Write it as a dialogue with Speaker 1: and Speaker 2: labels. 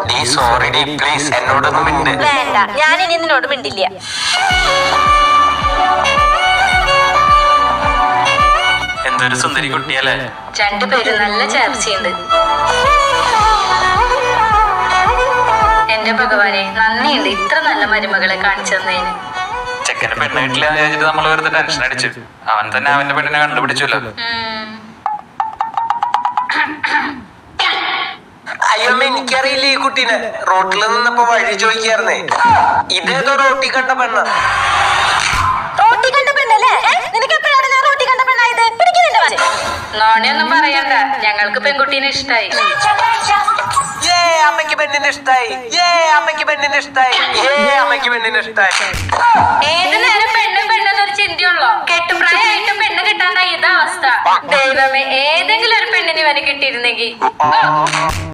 Speaker 1: Please എന്നോടൊന്നും
Speaker 2: വേണ്ട, ഞാൻ ഇനി നിന്നോട് മിണ്ടില്ല.
Speaker 1: എന്തൊരു സുന്ദരി കുട്ടിയല്ലേ.
Speaker 2: രണ്ടുപേരും നല്ല ചേർച്ചയുണ്ട്. എന്റെ ഭഗവാനെ, നന്ദിയുണ്ട് ഇത്ര നല്ല മരുമകളെ കാണിച്ചു തന്നതിന്.
Speaker 1: ചെക്കന്റെ പെണ്ണ് വീട്ടിലെ നമ്മൾ വെറുതെ ടെൻഷൻ അടിച്ചു. അവൻ തന്നെ അവന്റെ പെണ്ണിനെ കണ്ടുപിടിച്ചല്ലോ.
Speaker 3: അയ്യമ്മ, എനിക്കറിയില്ല ഈ കുട്ടീനെ. റോട്ടിൽ നിന്നപ്പോ വഴി ചോദിക്കായിരുന്നേ. ഇതേതോ റോട്ടി കണ്ട പെണ്ണ.
Speaker 2: റോട്ടി കണ്ട പെണ്ണല്ലേ? നിനക്ക് എപ്പോഴാണ് ഞാൻ റോട്ടി കണ്ട പെണ്ണായത്? നോണയൊന്നും പറയണ്ട, ഞങ്ങൾക്ക് പെൺകുട്ടീനെ ഇഷ്ടായി.
Speaker 3: അമ്മയ്ക്ക് പെണ്ണിനെ ഇഷ്ടായി. അമ്മയ്ക്ക് പെണ്ണിനെ ഇഷ്ടായി. അമ്മയ്ക്ക് പെണ്ണിനെ ഇഷ്ടായി.
Speaker 2: ഏത് നേരം പെണ്ണ് പെണ്ണെന്നൊരു ചിന്തയുള്ളോ? കെട്ടുപ്രായമായിട്ടും പെണ്ണ് കിട്ടാൻ ഇതാ അവസ്ഥ. ദൈവമേ, ഏതെങ്കിലും ഒരു പെണ്ണിന് ഇവന് കിട്ടിയിരുന്നെങ്കിൽ.